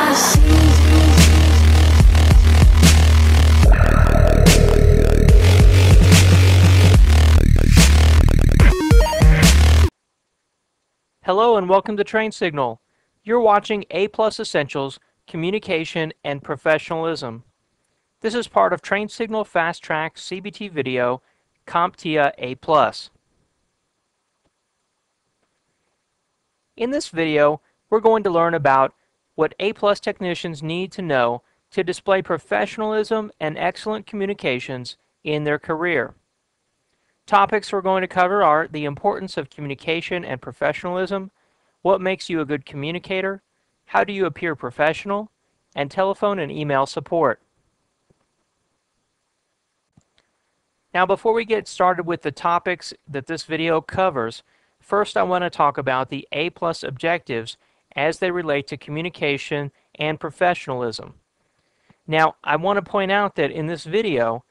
Hello and welcome to Train Signal. You're watching A+ Essentials, Communication and Professionalism. This is part of Train Signal Fast Track CBT video, CompTIA A+. In this video, we're going to learn about what A+ technicians need to know to display professionalism and excellent communications in their career. Topics we're going to cover are the importance of communication and professionalism, what makes you a good communicator, how do you appear professional, and telephone and email support. Now, before we get started with the topics that this video covers, first I want to talk about the A+ objectives as they relate to communication and professionalism. Now, I want to point out that in this video,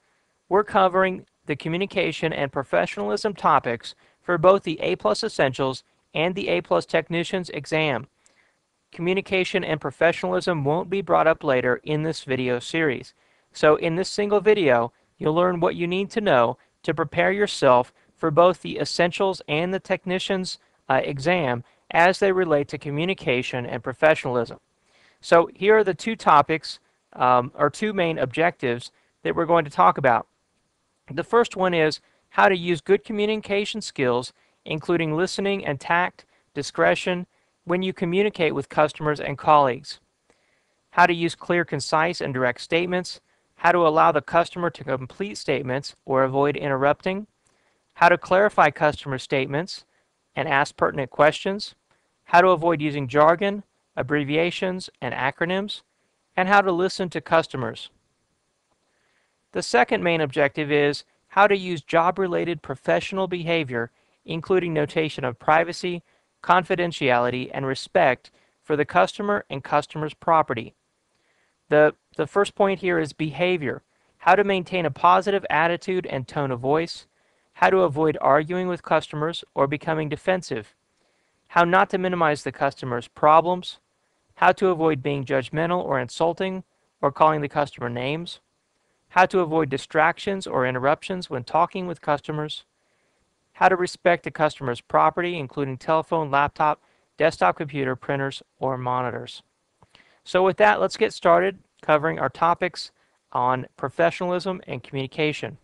we're covering the communication and professionalism topics for both the A+ Essentials and the A+ Technicians exam. Communication and professionalism won't be brought up later in this video series. So in this single video, you'll learn what you need to know to prepare yourself for both the Essentials and the Technicians exam as they relate to communication and professionalism. So here are the two topics, or two main objectives that we're going to talk about. The first one is how to use good communication skills, including listening and tact, discretion, when you communicate with customers and colleagues. How to use clear, concise, and direct statements. How to allow the customer to complete statements or avoid interrupting. How to clarify customer statements and ask pertinent questions. How to avoid using jargon, abbreviations, and acronyms. And how to listen to customers. The second main objective is how to use job-related professional behavior, including notation of privacy, confidentiality, and respect for the customer and customer's property. The first point here is behavior, how to maintain a positive attitude and tone of voice, how to avoid arguing with customers or becoming defensive, how not to minimize the customer's problems, how to avoid being judgmental or insulting or calling the customer names, how to avoid distractions or interruptions when talking with customers, how to respect the customer's property, including telephone, laptop, desktop computer, printers, or monitors. So with that, let's get started covering our topics on professionalism and communication.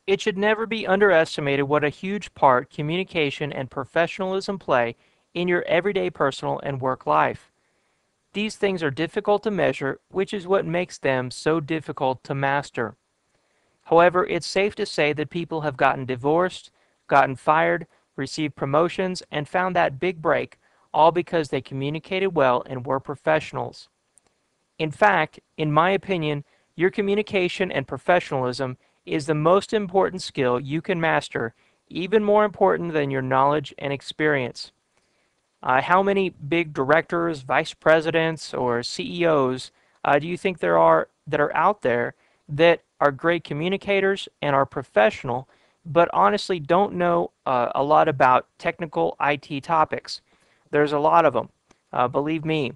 It should never be underestimated what a huge part communication and professionalism play in your everyday personal and work life. These things are difficult to measure, which is what makes them so difficult to master. However, it's safe to say that people have gotten divorced, gotten fired, received promotions, and found that big break, all because they communicated well and were professionals. In fact, in my opinion, your communication and professionalism is the most important skill you can master, even more important than your knowledge and experience. How many big directors, vice presidents, or CEOs do you think there are that are out there that are great communicators and are professional, but honestly don't know a lot about technical IT topics? There's a lot of them, believe me.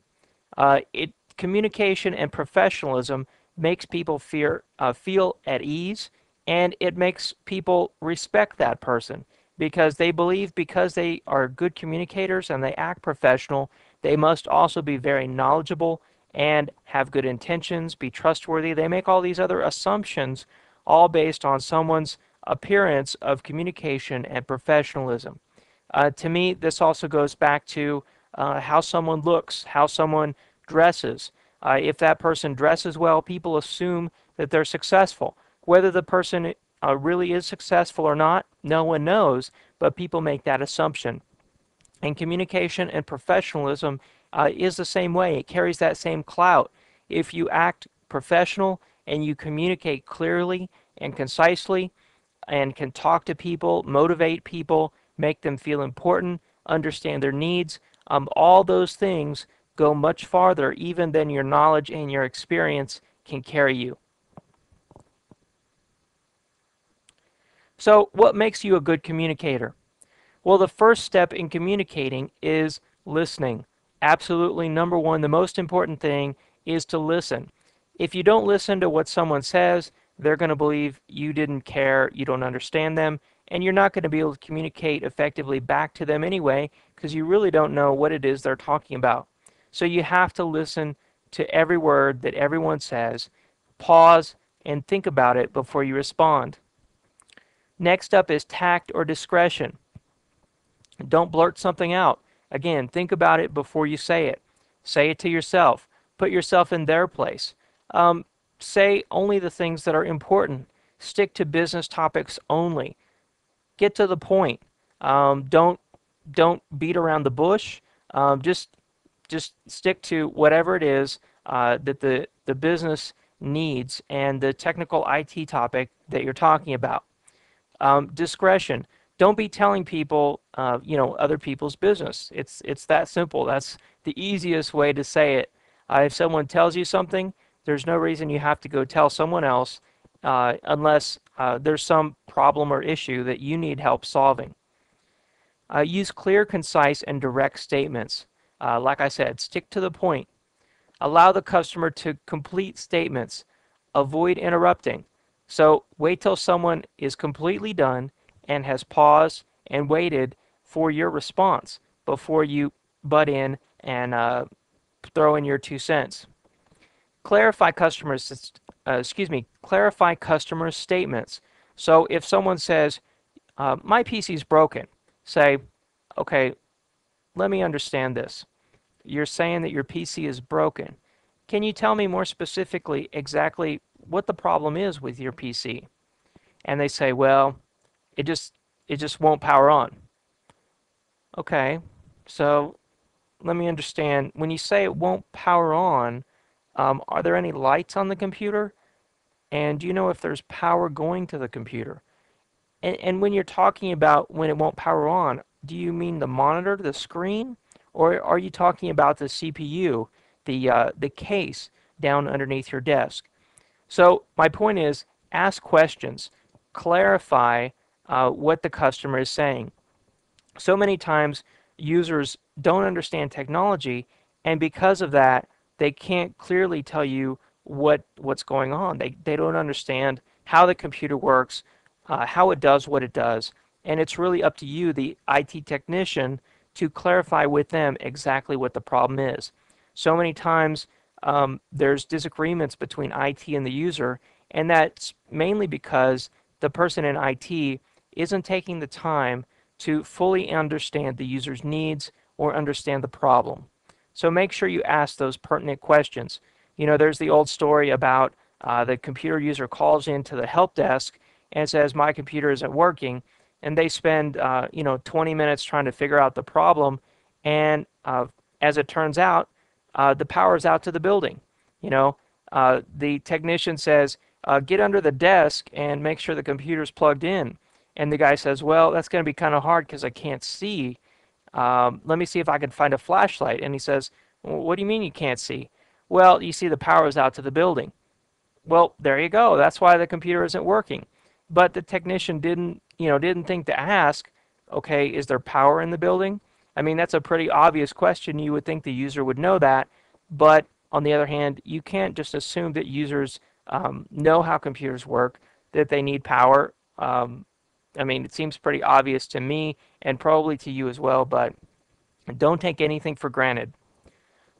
Communication and professionalism makes people feel at ease, and it makes people respect that person, because they believe because they are good communicators and they act professional, they must also be very knowledgeable and have good intentions, be trustworthy. They make all these other assumptions, all based on someone's appearance of communication and professionalism. To me, this also goes back to how someone looks, how someone dresses. If that person dresses well, people assume that they're successful. Whether the person really is successful or not, no one knows, but people make that assumption. And communication and professionalism is the same way. It carries that same clout. If you act professional and you communicate clearly and concisely and can talk to people, motivate people, make them feel important, understand their needs, all those things go much farther even than your knowledge and your experience can carry you. So what makes you a good communicator? Well, the first step in communicating is listening. absolutely number one, the most important thing is to listen. If you don't listen to what someone says, they're going to believe you didn't care, you don't understand them, and you're not going to be able to communicate effectively back to them anyway because you really don't know what it is they're talking about. So you have to listen to every word that everyone says, pause, and think about it before you respond. Next up is tact or discretion. Don't blurt something out. Again, think about it before you say it. Say it to yourself. Put yourself in their place. Say only the things that are important. Stick to business topics only. Get to the point. Don't beat around the bush. Just stick to whatever it is that the business needs and the technical IT topic that you're talking about. Discretion. Don't be telling people, other people's business. It's that simple. That's the easiest way to say it. If someone tells you something, there's no reason you have to go tell someone else unless there's some problem or issue that you need help solving. Use clear, concise, and direct statements. Like I said, stick to the point. Allow the customer to complete statements. Avoid interrupting. So wait till someone is completely done and has paused and waited for your response before you butt in and throw in your 2 cents. Clarify clarify customer statements. So if someone says, my PC is broken, say, okay, let me understand this. You're saying that your PC is broken. Can you tell me more specifically exactly what the problem is with your PC? And they say, well, it just won't power on. Okay, so let me understand. When you say it won't power on, are there any lights on the computer? And do you know if there's power going to the computer? And when you're talking about when it won't power on, do you mean the monitor, the screen? Or are you talking about the CPU, the case down underneath your desk? So my point is, ask questions. Clarify what the customer is saying. So many times users don't understand technology, and because of that, they can't clearly tell you what's going on. They don't understand how the computer works, how it does what it does, and it's really up to you, the IT technician, to clarify with them exactly what the problem is. So many times there's disagreements between IT and the user, and that's mainly because the person in IT isn't taking the time to fully understand the user's needs or understand the problem. So make sure you ask those pertinent questions. There's the old story about the computer user calls into the help desk and says, my computer isn't working, and they spend 20 minutes trying to figure out the problem, and as it turns out, the power's out to the building. The technician says, get under the desk and make sure the computer's plugged in. And the guy says, well, that's going to be kind of hard because I can't see. Let me see if I can find a flashlight. And he says, well, what do you mean you can't see? Well, you see the power is out to the building. Well, there you go. That's why the computer isn't working. But the technician didn't think to ask, okay, is there power in the building? I mean, that's a pretty obvious question. You would think the user would know that. But on the other hand, you can't just assume that users know how computers work, that they need power. I mean, it seems pretty obvious to me and probably to you as well, but don't take anything for granted.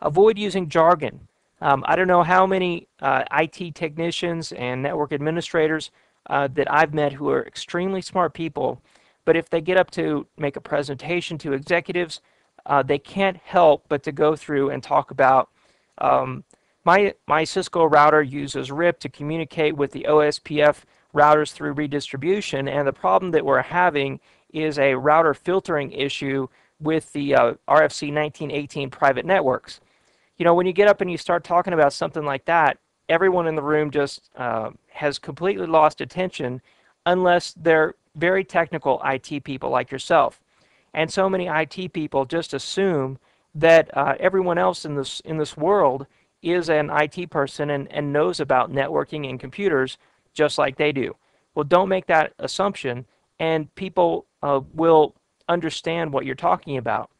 Avoid using jargon. I don't know how many IT technicians and network administrators that I've met who are extremely smart people, but if they get up to make a presentation to executives, they can't help but to go through and talk about my Cisco router uses RIP to communicate with the OSPF routers through redistribution, and the problem that we're having is a router filtering issue with the RFC 1918 private networks. When you get up and you start talking about something like that, everyone in the room just has completely lost attention unless they're very technical IT people like yourself. And so many IT people just assume that everyone else in this world is an IT person and knows about networking and computers just like they do. Well, don't make that assumption, and people will understand what you're talking about.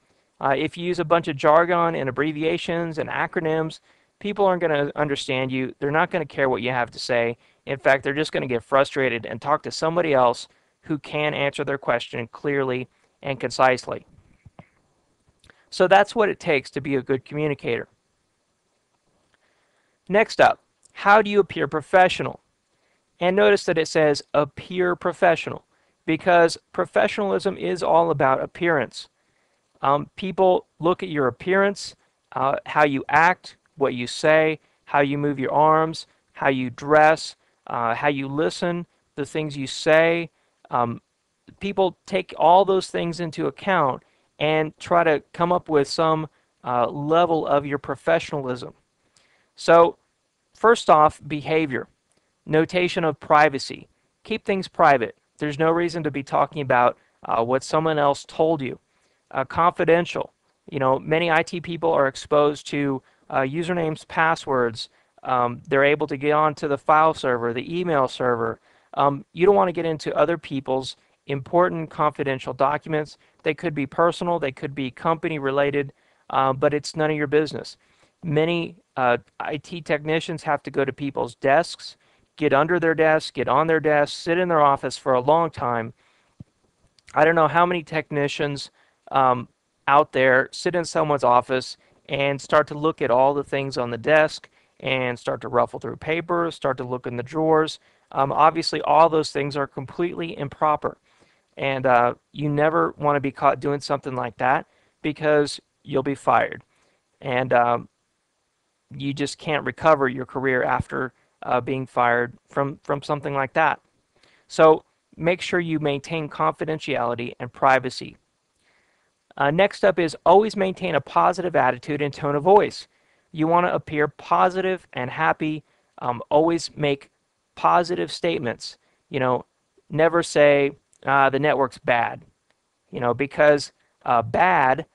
If you use a bunch of jargon and abbreviations and acronyms, people aren't going to understand you. They're not going to care what you have to say. In fact, they're just going to get frustrated and talk to somebody else who can answer their question clearly and concisely. So that's what it takes to be a good communicator. Next up, how do you appear professional? And notice that it says appear professional, because professionalism is all about appearance. People look at your appearance, how you act, what you say, how you move your arms, how you dress, how you listen, the things you say. People take all those things into account and try to come up with some level of your professionalism. So, first off, behavior. Notation of privacy. Keep things private. There's no reason to be talking about what someone else told you. Confidential. You know, many IT people are exposed to usernames, passwords. They're able to get onto the file server, the email server. You don't want to get into other people's important confidential documents. They could be personal, they could be company related, but it's none of your business. Many IT technicians have to go to people's desks, get under their desk, get on their desk, sit in their office for a long time. I don't know how many technicians out there sit in someone's office and start to look at all the things on the desk and start to ruffle through papers, start to look in the drawers. Obviously, all those things are completely improper. And you never want to be caught doing something like that, because you'll be fired. And you just can't recover your career after being fired from something like that. So make sure you maintain confidentiality and privacy. Next up is always maintain a positive attitude and tone of voice. You want to appear positive and happy. Always make positive statements. You know, never say the network's bad. You know, because bad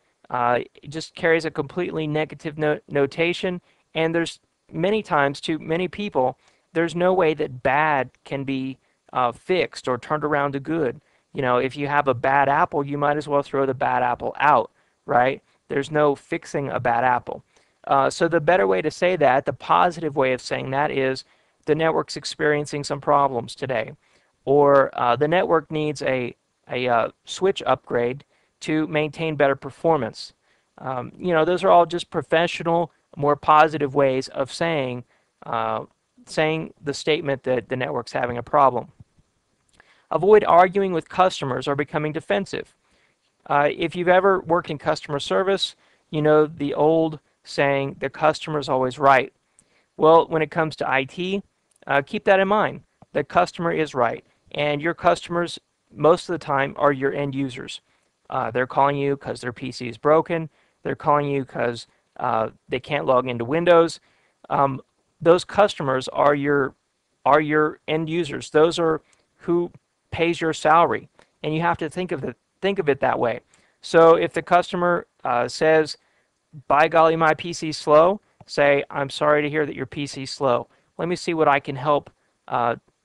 just carries a completely negative notation, and there's many times to many people, there's no way that bad can be fixed or turned around to good. You know, if you have a bad apple, you might as well throw the bad apple out, right? There's no fixing a bad apple. So the better way to say that, the positive way of saying that, is the network's experiencing some problems today, or the network needs a switch upgrade to maintain better performance. You know, those are all just professional, more positive ways of saying the statement that the network's having a problem. Avoid arguing with customers or becoming defensive. If you've ever worked in customer service, you know the old saying, the customer's always right. Well, when it comes to IT, keep that in mind. The customer is right, and your customers most of the time are your end users. They're calling you because their PC is broken. They're calling you because they can't log into Windows. Those customers are your end users. Those are who pays your salary, and you have to think of it that way. So if the customer says, "By golly, my PC's slow," say, "I'm sorry to hear that your PC's slow. Let me see what I can help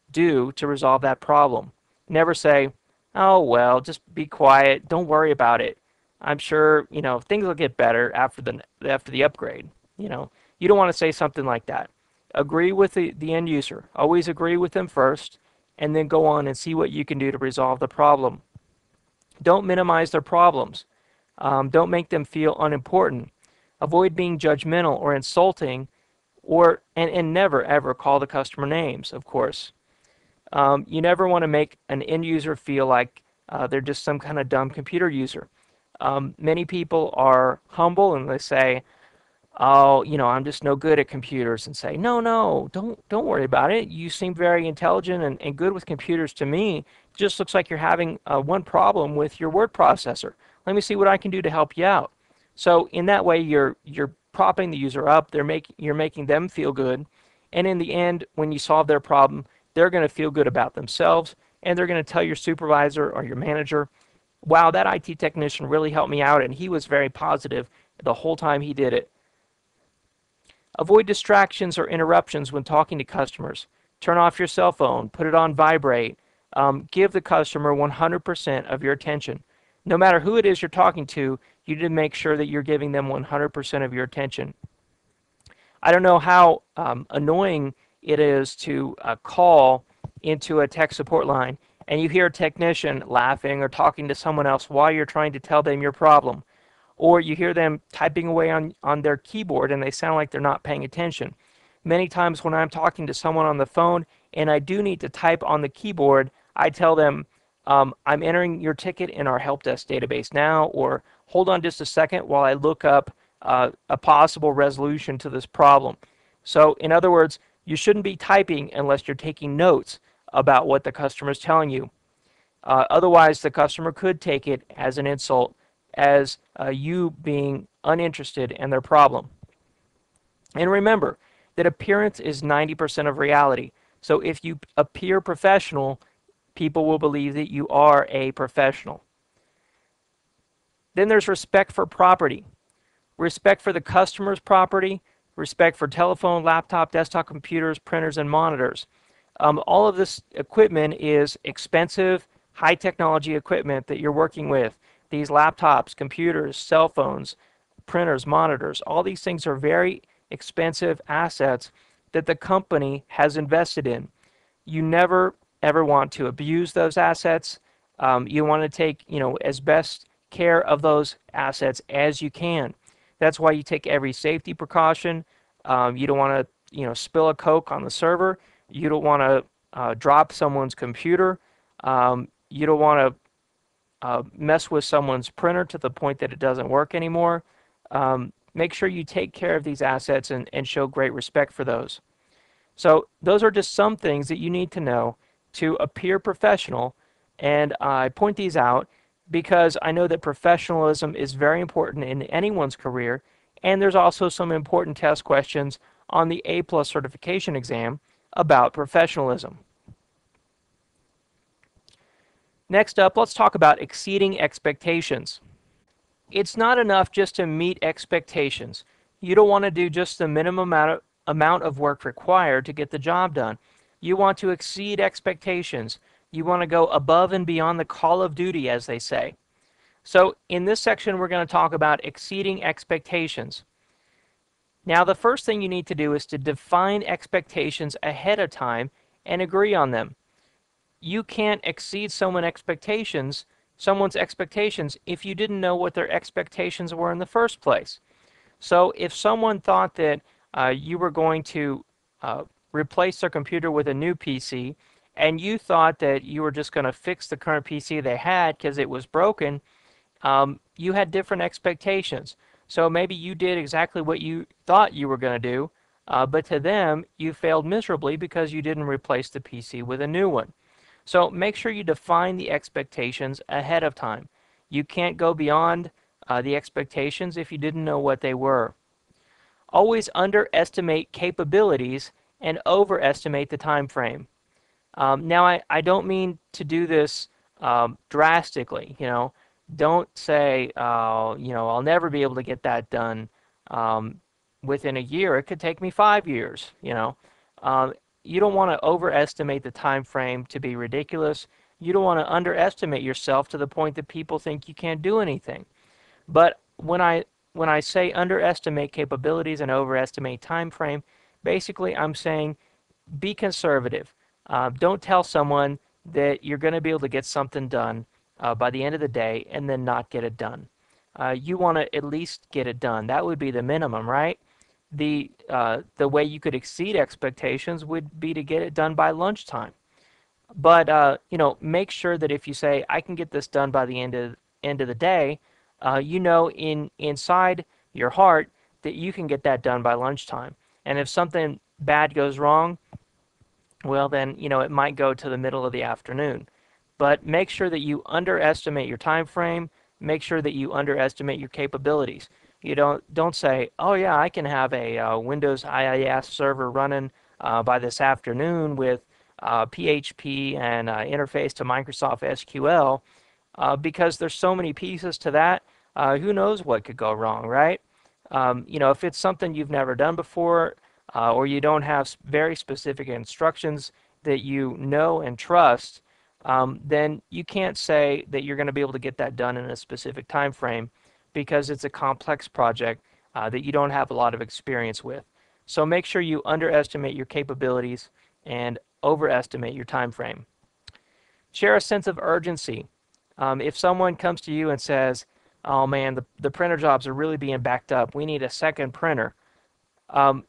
do to resolve that problem." Never say, "Oh well, just be quiet. Don't worry about it. I'm sure, you know, things will get better after the upgrade." You know, you don't want to say something like that. Agree with the end user. Always agree with them first, and then go on and see what you can do to resolve the problem. Don't minimize their problems. Don't make them feel unimportant. Avoid being judgmental or insulting, and never ever call the customer names, of course. You never want to make an end user feel like they're just some kind of dumb computer user. Many people are humble and they say, "Oh, you know, I'm just no good at computers," and say, "No, don't worry about it. You seem very intelligent and good with computers to me. It just looks like you're having one problem with your word processor. Let me see what I can do to help you out." So in that way, you're propping the user up. You're making them feel good, and in the end, when you solve their problem, they're going to feel good about themselves, and they're going to tell your supervisor or your manager, "Wow, that IT technician really helped me out, and he was very positive the whole time he did it." Avoid distractions or interruptions when talking to customers. Turn off your cell phone, put it on vibrate. Give the customer 100% of your attention. No matter who it is you're talking to, you need to make sure that you're giving them 100% of your attention. I don't know how annoying it is to call into a tech support line and you hear a technician laughing or talking to someone else while you're trying to tell them your problem. Or you hear them typing away on their keyboard and they sound like they're not paying attention. Many times when I'm talking to someone on the phone and I do need to type on the keyboard, I tell them, I'm entering your ticket in our help desk database now, or hold on just a second while I look up a possible resolution to this problem. So, in other words, you shouldn't be typing unless you're taking notes about what the customer is telling you. Otherwise, the customer could take it as an insult, as you being uninterested in their problem. And remember that appearance is 90% of reality. So if you appear professional, people will believe that you are a professional. Then there's respect for property, respect for the customer's property, respect for telephone, laptop, desktop computers, printers, and monitors. All of this equipment is expensive, high technology equipment that you're working with. These laptops, computers, cell phones, printers, monitors, all these things are very expensive assets that the company has invested in. You never ever want to abuse those assets. You want to take, as best care of those assets as you can. That's why you take every safety precaution. You don't want to, spill a Coke on the server. You don't want to drop someone's computer. You don't want to mess with someone's printer to the point that it doesn't work anymore. Make sure you take care of these assets and show great respect for those. So those are just some things that you need to know to appear professional, and I point these out because I know that professionalism is very important in anyone's career, and there's also some important test questions on the A+ certification exam about professionalism. Next up, let's talk about exceeding expectations. It's not enough just to meet expectations. You don't want to do just the minimum amount of work required to get the job done. You want to exceed expectations. You want to go above and beyond the call of duty, as they say. So in this section, we're going to talk about exceeding expectations. Now, the first thing you need to do is to define expectations ahead of time and agree on them. You can't exceed someone's expectations if you didn't know what their expectations were in the first place. So if someone thought that you were going to replace their computer with a new PC, and you thought that you were just going to fix the current PC they had because it was broken, you had different expectations. So maybe you did exactly what you thought you were going to do, but to them, you failed miserably because you didn't replace the PC with a new one. So make sure you define the expectations ahead of time. You can't go beyond the expectations if you didn't know what they were. Always underestimate capabilities and overestimate the time frame. Now, I don't mean to do this drastically. Don't say, I'll never be able to get that done within a year. It could take me 5 years. You don't want to overestimate the time frame to be ridiculous. You don't want to underestimate yourself to the point that people think you can't do anything. But when I say underestimate capabilities and overestimate time frame, basically I'm saying be conservative. Don't tell someone that you're going to be able to get something done by the end of the day and then not get it done. You want to at least get it done. That would be the minimum, right? The way you could exceed expectations would be to get it done by lunchtime. But make sure that if you say I can get this done by the end of the day, inside your heart that you can get that done by lunchtime. And if something bad goes wrong, well then it might go to the middle of the afternoon. But make sure that you underestimate your time frame. Make sure that you underestimate your capabilities. You don't say, oh yeah, I can have a Windows IIS server running by this afternoon with PHP and interface to Microsoft SQL, because there's so many pieces to that. Who knows what could go wrong, right? If it's something you've never done before, or you don't have very specific instructions that you know and trust, then you can't say that you're going to be able to get that done in a specific time frame because it's a complex project that you don't have a lot of experience with. So make sure you underestimate your capabilities and overestimate your time frame. Share a sense of urgency. If someone comes to you and says, oh man, the printer jobs are really being backed up, we need a second printer, um,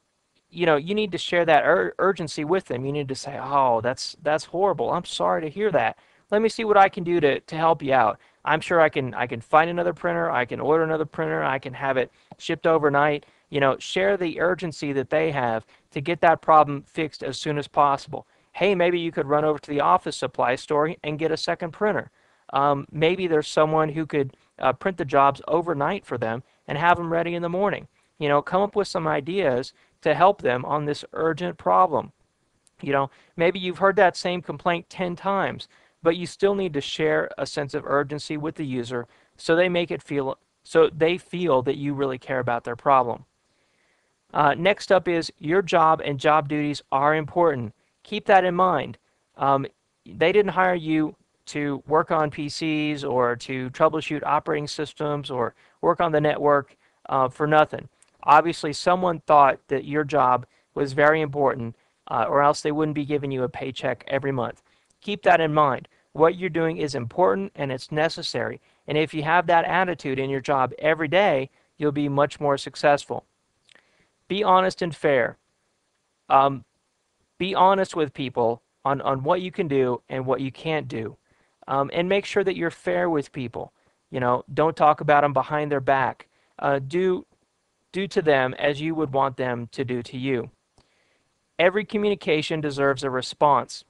you need to share that urgency with them. You need to say, oh, that's horrible. I'm sorry to hear that. Let me see what I can do to help you out. I'm sure I can find another printer. I can order another printer. I can have it shipped overnight. Share the urgency that they have to get that problem fixed as soon as possible. Hey, maybe you could run over to the office supply store and get a second printer. Maybe there's someone who could print the jobs overnight for them and have them ready in the morning. Come up with some ideas to help them on this urgent problem. Maybe you've heard that same complaint 10 times, but you still need to share a sense of urgency with the user so they feel that you really care about their problem. Next up is your job and job duties are important. Keep that in mind. They didn't hire you to work on PCs or to troubleshoot operating systems or work on the network for nothing. Obviously, someone thought that your job was very important, or else they wouldn't be giving you a paycheck every month. Keep that in mind. What you're doing is important and it's necessary. And if you have that attitude in your job every day, you'll be much more successful. Be honest and fair. Be honest with people on what you can do and what you can't do. And make sure that you're fair with people. Don't talk about them behind their back. Do to them as you would want them to do to you. Every communication deserves a response.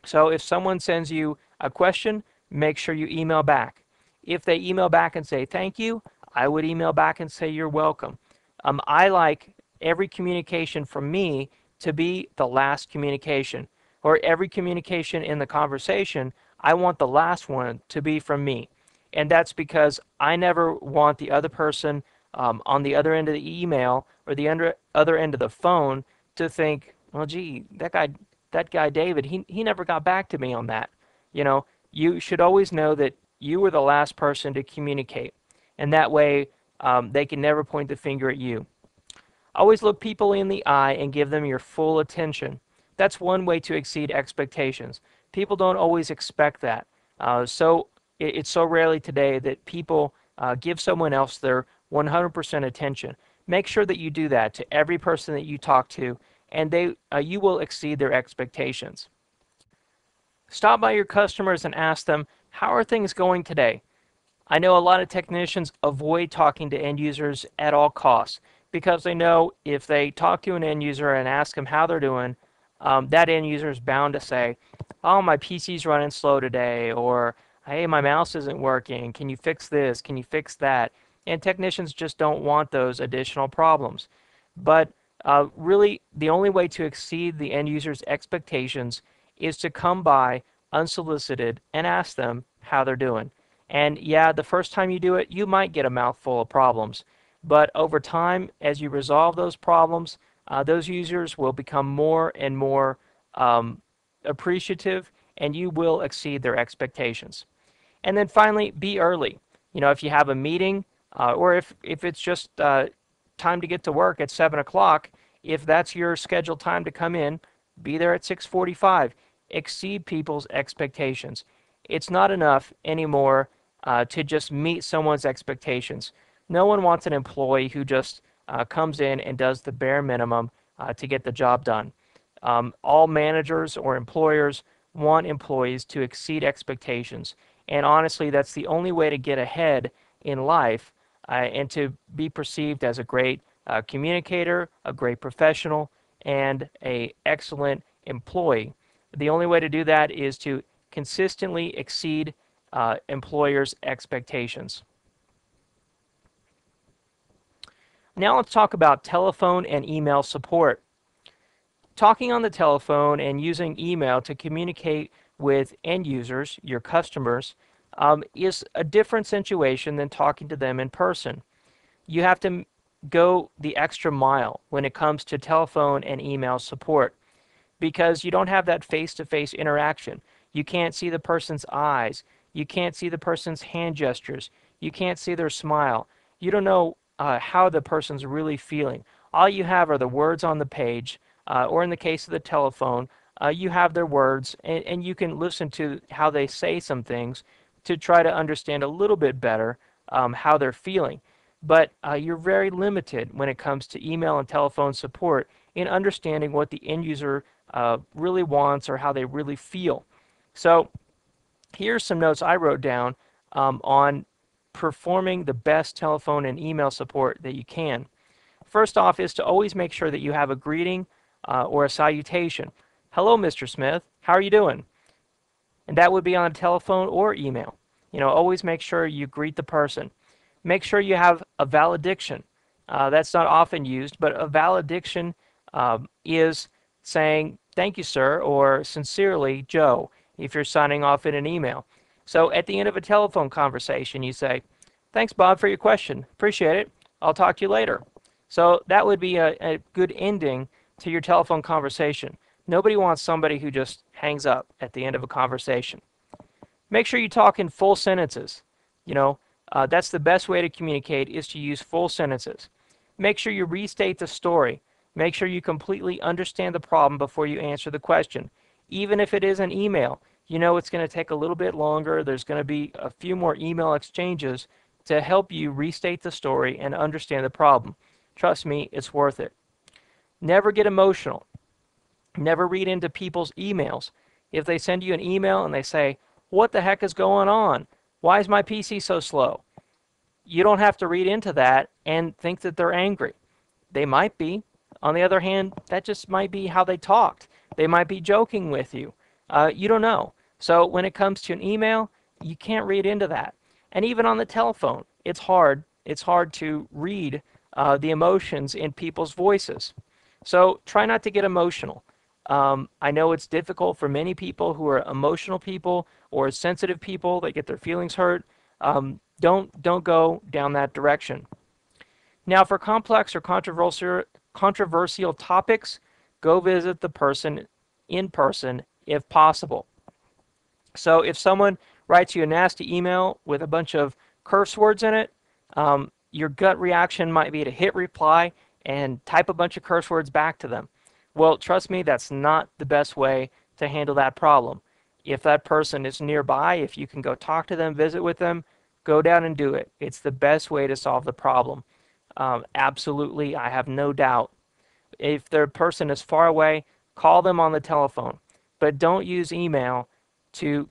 So if someone sends you a question, make sure you email back. If they email back and say thank you, I would email back and say you're welcome. I like every communication from me to be the last communication, or every communication in the conversation, I want the last one to be from me. And that's because I never want the other person on the other end of the email or the other end of the phone to think, well, gee, that guy David, he never got back to me on that. You should always know that you were the last person to communicate, and that way they can never point the finger at you. Always look people in the eye and give them your full attention. That's one way to exceed expectations. People don't always expect that. It's so rarely today that people give someone else their 100% attention. Make sure that you do that to every person that you talk to, and you will exceed their expectations. Stop by your customers and ask them, how are things going today? I know a lot of technicians avoid talking to end users at all costs because they know if they talk to an end user and ask them how they're doing, that end user is bound to say, oh, my PC's running slow today, or hey, my mouse isn't working. Can you fix this? Can you fix that? And technicians just don't want those additional problems. But really, the only way to exceed the end user's expectations is to come by unsolicited and ask them how they're doing. And yeah, the first time you do it, you might get a mouthful of problems. But over time, as you resolve those problems, those users will become more and more appreciative, and you will exceed their expectations. And then finally, be early. If you have a meeting, or if it's just time to get to work at 7 o'clock, if that's your scheduled time to come in, be there at 6:45. Exceed people's expectations. It's not enough anymore to just meet someone's expectations. No one wants an employee who just comes in and does the bare minimum to get the job done. All managers or employers want employees to exceed expectations. And honestly, that's the only way to get ahead in life and to be perceived as a great communicator, a great professional, and an excellent employee. The only way to do that is to consistently exceed employers' expectations. Now let's talk about telephone and email support. Talking on the telephone and using email to communicate with end users, your customers, is a different situation than talking to them in person. You have to go the extra mile when it comes to telephone and email support because you don't have that face-to-face interaction. You can't see the person's eyes. You can't see the person's hand gestures. You can't see their smile. You don't know how the person's really feeling. All you have are the words on the page, or in the case of the telephone, you have their words, and you can listen to how they say some things to try to understand a little bit better how they're feeling. But you're very limited when it comes to email and telephone support in understanding what the end user really wants or how they really feel. So here's some notes I wrote down on performing the best telephone and email support that you can. First off is to always make sure that you have a greeting or a salutation. Hello, Mr. Smith. How are you doing? And that would be on a telephone or email. Always make sure you greet the person. Make sure you have a valediction. That's not often used, but a valediction is saying, thank you, sir, or sincerely, Joe, if you're signing off in an email. So at the end of a telephone conversation, you say, thanks, Bob, for your question. Appreciate it. I'll talk to you later. So that would be a good ending to your telephone conversation. Nobody wants somebody who just hangs up at the end of a conversation. Make sure you talk in full sentences. That's the best way to communicate, is to use full sentences. Make sure you restate the story. Make sure you completely understand the problem before you answer the question. Even if it is an email, it's going to take a little bit longer. There's going to be a few more email exchanges to help you restate the story and understand the problem. Trust me, it's worth it. Never get emotional. Never read into people's emails. If they send you an email and they say, what the heck is going on? Why is my PC so slow? You don't have to read into that and think that they're angry. They might be. On the other hand, that just might be how they talked. They might be joking with you. You don't know. So when it comes to an email, you can't read into that. And even on the telephone, it's hard. It's hard to read the emotions in people's voices. So try not to get emotional. I know it's difficult for many people who are emotional people or sensitive people that get their feelings hurt. Don't go down that direction. Now, for complex or controversial topics, go visit the person in person if possible. So if someone writes you a nasty email with a bunch of curse words in it, your gut reaction might be to hit reply and type a bunch of curse words back to them. Well, trust me, that's not the best way to handle that problem. If that person is nearby, if you can go talk to them, visit with them, go down and do it. It's the best way to solve the problem. Absolutely, I have no doubt. If the person is far away, call them on the telephone. But don't use email to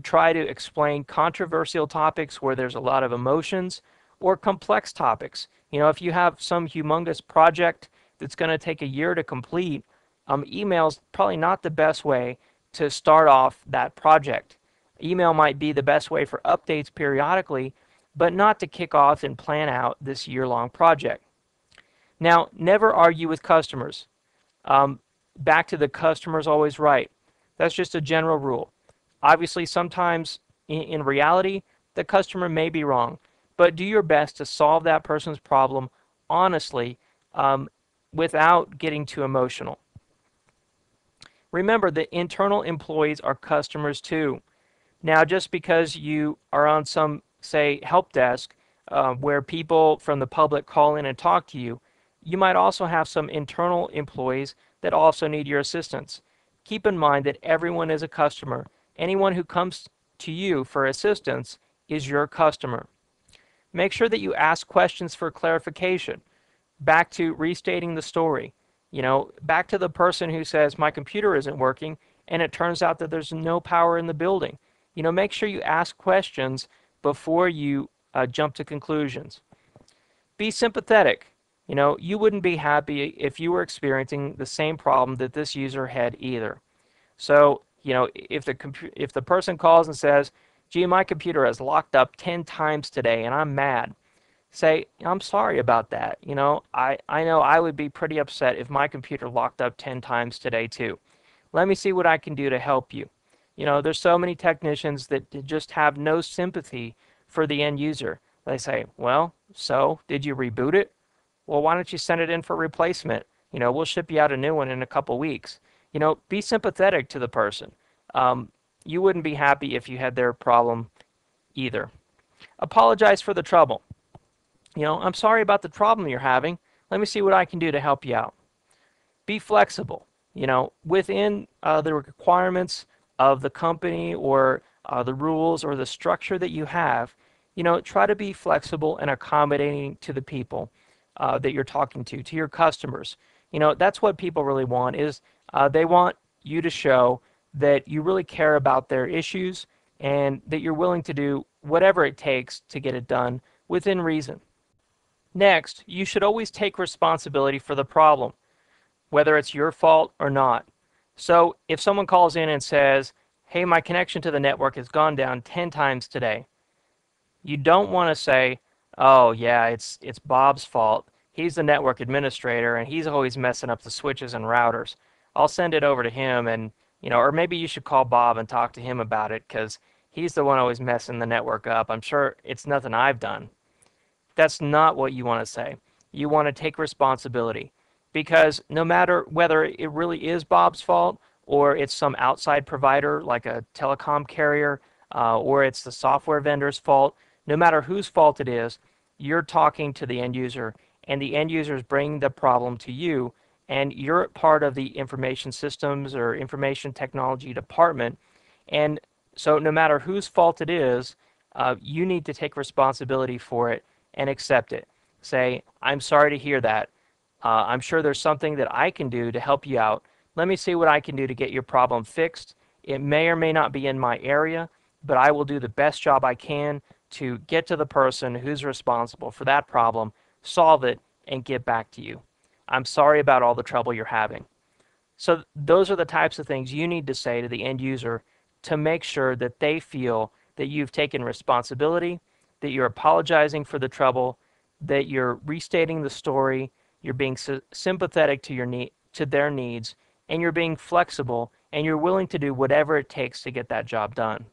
try to explain controversial topics where there's a lot of emotions or complex topics. If you have some humongous project that's going to take a year to complete, email's probably not the best way to start off that project. Email might be the best way for updates periodically, but not to kick off and plan out this year-long project. Now, never argue with customers. Back to the customer's always right. That's just a general rule. Obviously, sometimes in reality, the customer may be wrong, but do your best to solve that person's problem honestly without getting too emotional. Remember that internal employees are customers too. Now, just because you are on some, say, help desk where people from the public call in and talk to you, you might also have some internal employees that also need your assistance. Keep in mind that everyone is a customer. Anyone who comes to you for assistance is your customer. Make sure that you ask questions for clarification. Back to restating the story. Back to the person who says, my computer isn't working, and it turns out that there's no power in the building. Make sure you ask questions before you jump to conclusions. Be sympathetic. You wouldn't be happy if you were experiencing the same problem that this user had either. So, if the person calls and says, gee, my computer has locked up 10 times today and I'm mad, say, I'm sorry about that. I know I would be pretty upset if my computer locked up 10 times today too. Let me see what I can do to help you. There's so many technicians that just have no sympathy for the end user. They say, well, so did you reboot it? Well, why don't you send it in for replacement? We'll ship you out a new one in a couple weeks. Be sympathetic to the person. you wouldn't be happy if you had their problem either. Apologize for the trouble. I'm sorry about the problem you're having. Let me see what I can do to help you out. Be flexible, within the requirements of the company or the rules or the structure that you have. Try to be flexible and accommodating to the people that you're talking to your customers. That's what people really want is they want you to show that you really care about their issues and that you're willing to do whatever it takes to get it done within reason. Next, you should always take responsibility for the problem, whether it's your fault or not. So if someone calls in and says, hey, my connection to the network has gone down 10 times today, you don't want to say, oh yeah, it's Bob's fault. He's the network administrator and he's always messing up the switches and routers. I'll send it over to him and, or maybe you should call Bob and talk to him about it because he's the one always messing the network up. I'm sure it's nothing I've done. That's not what you want to say. You want to take responsibility because no matter whether it really is Bob's fault or it's some outside provider like a telecom carrier or it's the software vendor's fault, no matter whose fault it is, you're talking to the end user and the end user is bringing the problem to you and you're part of the information systems or information technology department. And so no matter whose fault it is, you need to take responsibility for it and accept it. Say, I'm sorry to hear that. I'm sure there's something that I can do to help you out. Let me see what I can do to get your problem fixed. It may or may not be in my area, but I will do the best job I can to get to the person who's responsible for that problem, solve it, and get back to you. I'm sorry about all the trouble you're having. So those are the types of things you need to say to the end user to make sure that they feel that you've taken responsibility, that you're apologizing for the trouble, that you're restating the story, you're being sympathetic to their needs, and you're being flexible, and you're willing to do whatever it takes to get that job done.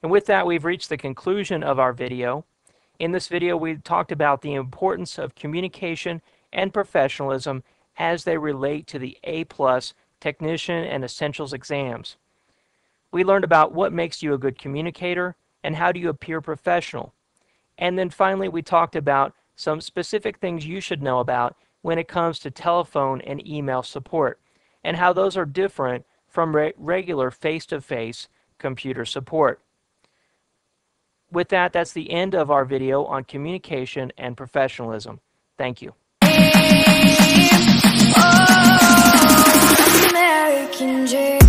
And with that, we've reached the conclusion of our video. In this video, we talked about the importance of communication and professionalism as they relate to the A+ Technician and Essentials exams. We learned about what makes you a good communicator and how do you appear professional. And then finally, we talked about some specific things you should know about when it comes to telephone and email support and how those are different from regular face-to-face computer support. With that, that's the end of our video on communication and professionalism. Thank you. Oh, American dream.